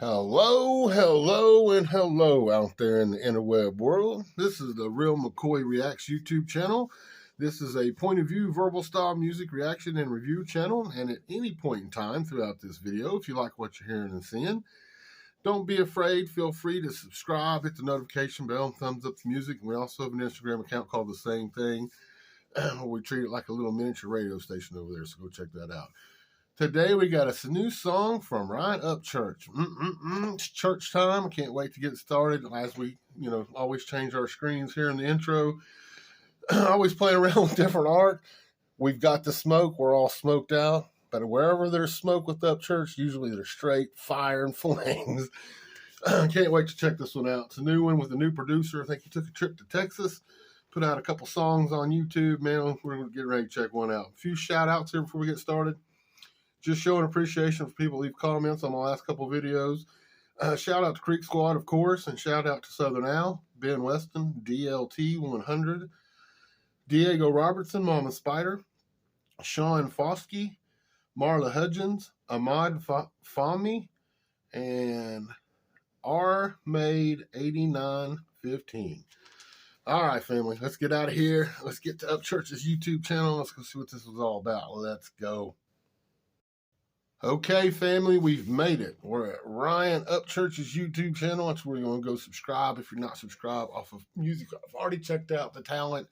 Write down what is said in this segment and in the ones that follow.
Hello, and hello out there in the interweb world. This is the Real Mccoy Reacts YouTube channel. This is a point of view, verbal style music reaction and review channel. And at any point in time throughout this video, if you like what you're hearing and seeing, don't be afraid. Feel free to subscribe, hit the notification bell, and thumbs up the music. And we also have an Instagram account called The Same Thing, where we treat it like a little miniature radio station over there. So go check that out. Today we got a new song from Upchurch. It's church time. I can't wait to get started. As we, always change our screens here in the intro. Always playing around with different art. We've got the smoke. We're all smoked out. But wherever there's smoke with Upchurch, usually there's straight fire and flames. Can't wait to check this one out. It's a new one with a new producer. I think he took a trip to Texas. Put out a couple songs on YouTube. Man, we're going to get ready to check one out. A few shout outs here before we get started. Just showing appreciation for people leave comments on my last couple videos. Shout out to Creek Squad, of course, and shout out to Southern Al, Ben Weston, DLT 100, Diego Robertson, Mama Spider, Sean Foskey, Marla Hudgens, Ahmad Fahmy, and R Made 8915. All right, family, let's get out of here. Let's get to Upchurch's YouTube channel. Let's go see what this was all about. Let's go. Okay, family, we've made it. We're at Ryan Upchurch's YouTube channel. That's where you're going to go subscribe if you're not subscribed off of music. I've already checked out the talent,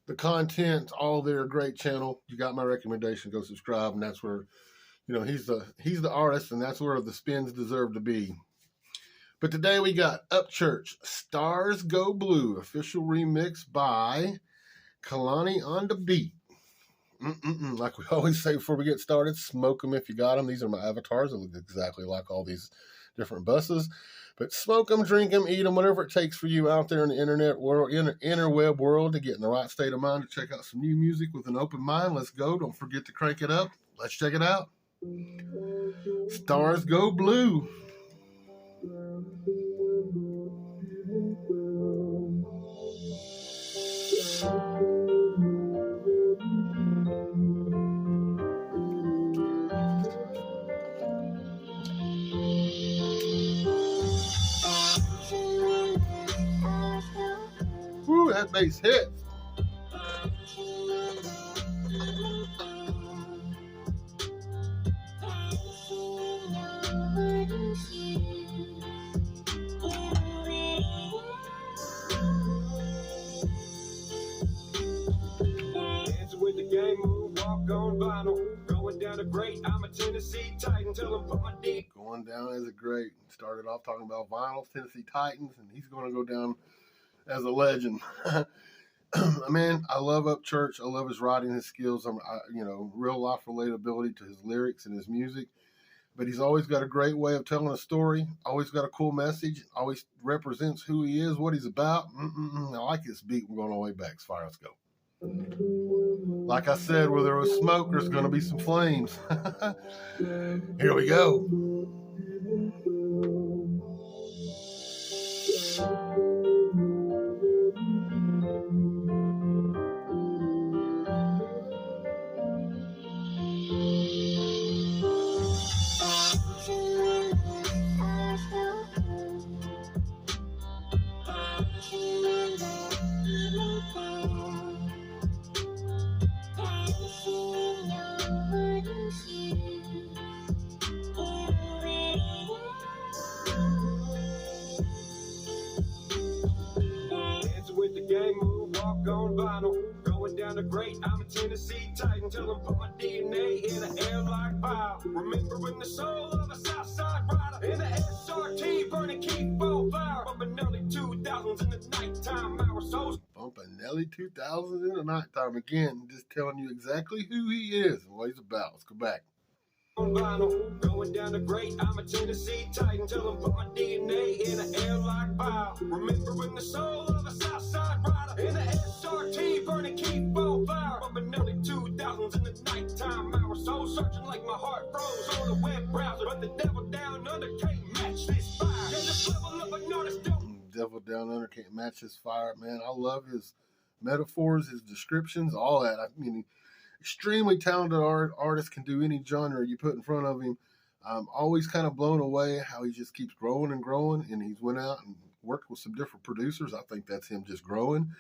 the content, all there. Great channel. You got my recommendation. Go subscribe, and that's where, he's the artist, and that's where the spins deserve to be. But today we got Upchurch, Stars Go Blue, official remix by Kalaniondabeat. Like we always say before we get started, smoke them if you got them. These are my avatars. They look exactly like all these different buses. But smoke them, drink them, eat them, whatever it takes for you out there in the internet world, interweb world, to get in the right state of mind to check out some new music with an open mind. Let's go. Don't forget to crank it up. Let's check it out. Stars Go Blue. Woo, that bass hits. With the game move, walk on vinyl. Going down a great, I'm a Tennessee Titan. Tell them put my D. Going down as a great. Started off talking about vinyl, Tennessee Titans, and he's going to go down as a legend. Man, I love Upchurch. I love his writing, his skills. Real life relatability to his lyrics and his music. But he's always got a great way of telling a story. Always got a cool message. Always represents who he is, what he's about. I like this beat. We're going all the way back. Fire, let's go. Like I said, where there was smoke, there's going to be some flames. Here we go. On vinyl, going down the great, I'm a Tennessee Titan. Tell them put my DNA in the air like fire. Remembering the soul of a Southside rider in the SRT, burning keep on fire. Bumping early 2000s in the nighttime hours. Bumping Nelly 2000s in the nighttime again, just telling you exactly who he is and what he's about. Let's go back. On vinyl, going down the great, I'm a Tennessee Titan. Tell them put my DNA in the air like fire. Remembering the soul of a Southside rider in the SRT, burning keep on fire. Bumping early 2000s in the nighttime hours. Soul searching like my heart froze on the web browser. But the devil down under can't match this fire. Yeah, this level of an artist don't. Devil down under can't match his fire. Man, I love his metaphors, his descriptions, all that. I mean, extremely talented artist, can do any genre you put in front of him. I'm always kind of blown away how he just keeps growing and growing, and he's went out and worked with some different producers. I think that's him just growing.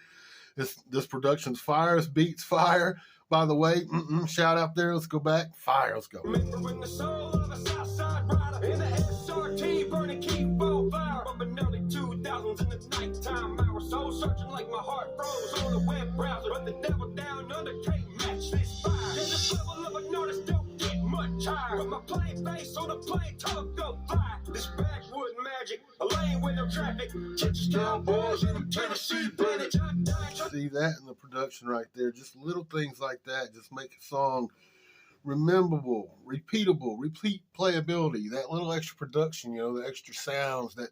This production's fire. This beat's fire. By the way, shout out there. Let's go back. Fire. Let's go. Remembering the soul of a Southside rider in the SRT, burning keep on fire. Up in early 2000s in the nighttime hours, soul searching like my heart froze on the web browser. But the devil down under can't match this fire. And this level of an artist don't get much higher. With my plain face on a plain tongue go fly. This backwood magic, a lane with no traffic. Texas Cowboys and them Tennessee Bandits. See that in the production right there. Just little things like that just make a song rememberable, repeatable, repeat playability. That little extra production, the extra sounds, that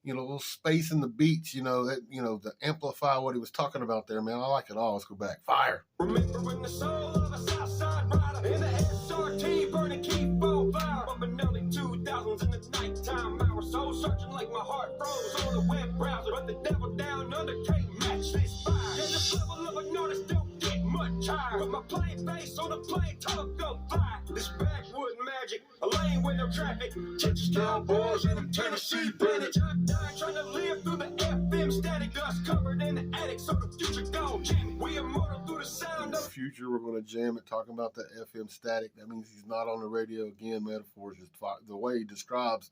little space in the beats, to amplify what he was talking about there, man. I like it all. Let's go back. Fire. Remembering the soul of a Southside rider in the SRT, burning keep on fire. Up in early 2000s in the nighttime hours, soul searching like my heart froze on the web browser. But the devil down under can't match this fire. And this level of an artist don't get much higher. With my plain face on a plain tongue go fly. This backwood magic, a lane with no traffic. Texas Cowboys and them Tennessee Bandits. I'm dying trying to live through the FM static. Us covered in the attic, so the future gon' jam. We immortal through the sound of future. We're going to jam it, talking about the FM static. That means he's not on the radio again. Metaphors, just the way he describes,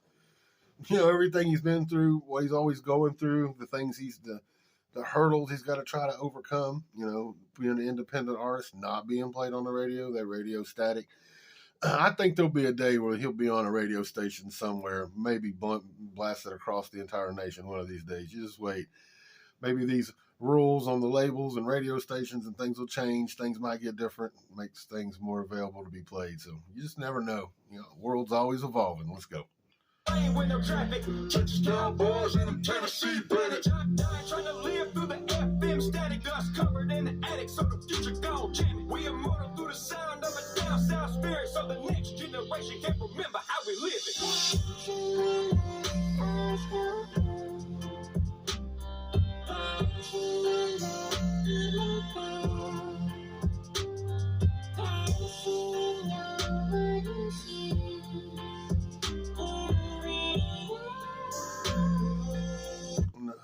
everything he's been through, what he's always going through, the things the hurdles he's got to try to overcome, being an independent artist, not being played on the radio, that radio static. I think there'll be a day where he'll be on a radio station somewhere, maybe blasted across the entire nation one of these days. You just wait. Maybe these rules on the labels and radio stations and things will change. Things might get different, makes things more available to be played. So you just never know. The world's always evolving. Let's go. with no traffic. Texas Cowboys and them Tennessee Bandits. I'm dying trying to live through the FM static. Us covered in the attic, so the future gon' jam it. We immortal through the sound of a down south spirit, so the next generation can remember how we live it.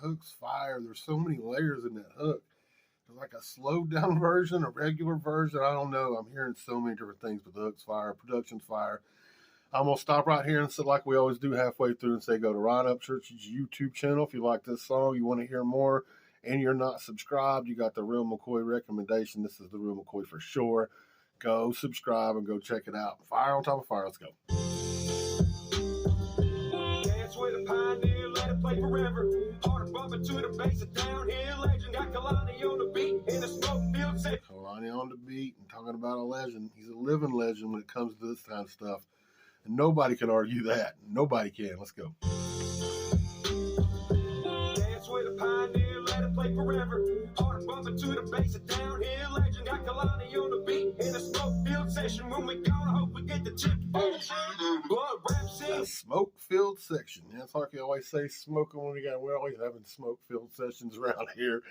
Hook's fire. There's so many layers in that hook. There's like a slowed down version, a regular version. I don't know. I'm hearing so many different things, but the hook's fire, production's fire. I'm going to stop right here and say, like we always do halfway through, and say go to Ryan Upchurch's YouTube channel. If you like this song, you want to hear more, and you're not subscribed, you got the Real Mccoy recommendation. This is the Real Mccoy for sure. Go subscribe and go check it out. Fire on top of fire. Let's go. Dance with a pioneer, let it play forever. Heart bumping to the bass, a downhill legend. Got Kalaniondabeat in a smoke-filled set. Kalaniondabeat, and talking about a legend. He's a living legend when it comes to this kind of stuff. And nobody can argue that. Nobody can. Let's go. Dance with a pioneer, let it play forever. Heart bumping to the bass, a downhill legend. Got Kalaniondabeat in a smoke-filled session. When we gone, I hope we get the tip. Blood rap scene. A smoke-filled section. Yeah, it's like you always say, smoking when we're always having smoke-filled sessions around here.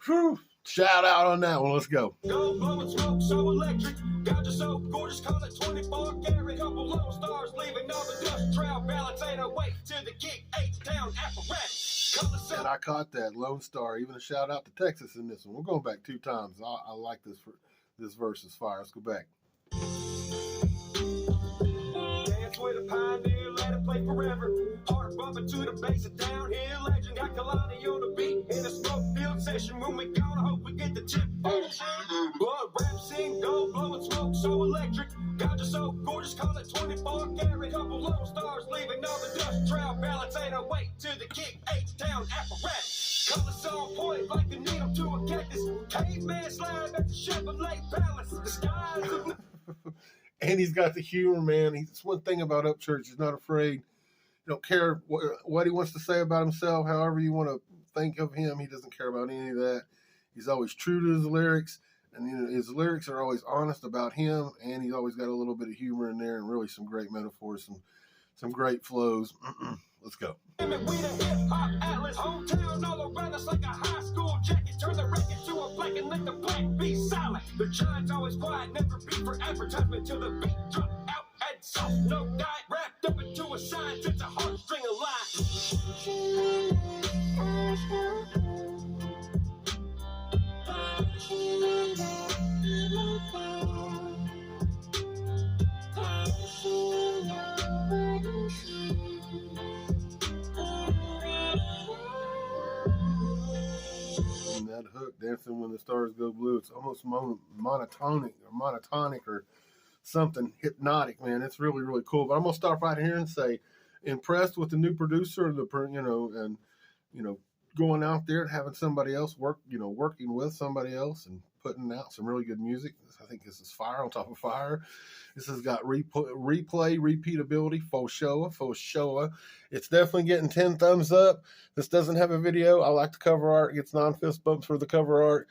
Whew. Shout out on that one. Let's go. Go blowing smoke so electric. Got you so gorgeous, call it 24 karat. Couple lone stars leaving all the dust trail. Balance ain't awake till the kick H-Town apparatus. And I caught that. Lone Star. Even a shout out to Texas in this one. We're going back 2 times. I like this. This verse is fire. Let's go back. Dance with a pioneer, let it play forever. Heart bumping to the bass, a downhill legend. Got Kalaniondabeat in a smoke-filled session. When we gone, I hope we get the tip. Blood rap scene, gold blowing smoke so electric. Got you so gorgeous, call it 24 karat. Couple lone stars leaving all the dust trail. Balance ain't awake till the kick H-Town apparatus. Colors on point like the needle to a cactus. Caveman slide at the Chevrolet Palace. The skies of And he's got the humor, man. It's one thing about Upchurch. He's not afraid. He don't care what he wants to say about himself. However you want to think of him, he doesn't care about any of that. He's always true to his lyrics, and his lyrics are always honest about him. And he's always got a little bit of humor in there, and really some great metaphors, some great flows. Let's go. We the hip-hop atlas, hometown all around us like a high school jacket. Turn the record to a black and let the black be silent. The giant's always quiet, never beat for advertisement till the beat drop out at wet sauce, no dye, wrapped up into a sign, such a heartstring of line. And that hook, Dancing When the Stars Go Blue, it's almost monotonic or something hypnotic, man. It's really, really cool. But I'm going to stop right here and say, impressed with the new producer, and going out there and having somebody else working with somebody else and putting out some really good music. I think this is fire on top of fire. This has got repeatability, faux showa. It's definitely getting 10 thumbs up. This doesn't have a video. I like the cover art. It gets 9 fist bumps for the cover art.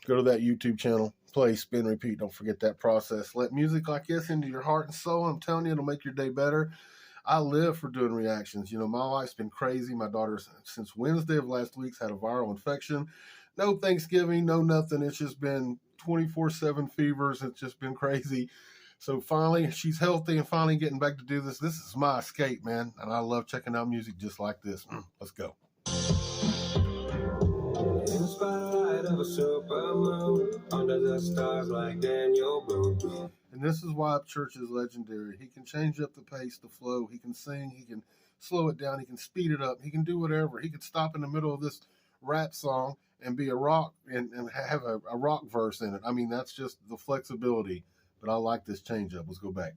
Go to that YouTube channel. Play, spin, repeat. Don't forget that process. Let music like this into your heart and soul. I'm telling you, it'll make your day better. I live for doing reactions. My life's been crazy. My daughter, since Wednesday of last week, had a viral infection. No Thanksgiving, no nothing. It's just been 24/7 fevers. It's just been crazy. So finally, she's healthy and finally getting back to do this. This is my escape, man. And I love checking out music just like this. Let's go. In spite of a supermoon, under the stars like Daniel Boone. And this is why Upchurch is legendary. He can change up the pace, the flow. He can sing. He can slow it down. He can speed it up. He can do whatever. He could stop in the middle of this rap song and be a rock and have a rock verse in it. I mean, that's just the flexibility. But I like this change up. Let's go back.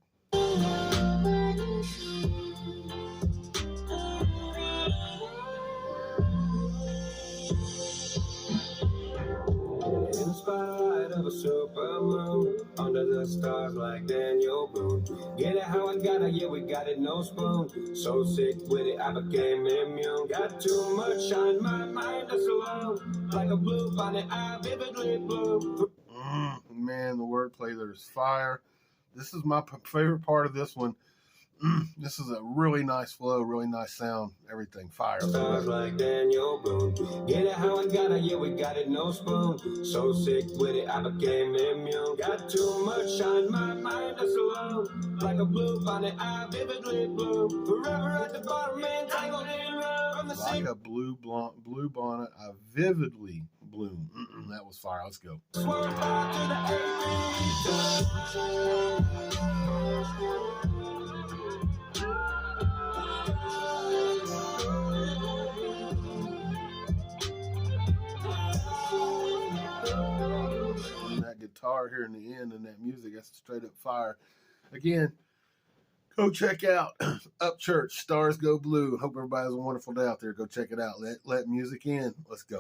In spite of a supermoon, under the stars like Daniel Boone. Get it how I got it, yeah, we got it, no spoon. So sick with it, I became immune. Got too much on my mind, that's alone. Like a blue bonnet, I vividly blue. Man, the wordplay there's fire. This is my favorite part of this one. This is a really nice flow, really nice sound, everything fire. Stars like Daniel Boone. Get it how I got it, yeah, we got it, no spoon. So sick with it, I became immune. Got too much on my mind, that's alone. Like a blue bonnet, I vividly blue. Forever at the bottom, man, tangled in love. From the like a blue bonnet, I vividly bloom. That was fire. Let's go. Swerve out to the And that guitar here in the end and that music, that's straight up fire. Again, go check out Upchurch, Stars Go Blue. Hope everybody has a wonderful day out there. Go check it out. Let music in. Let's go.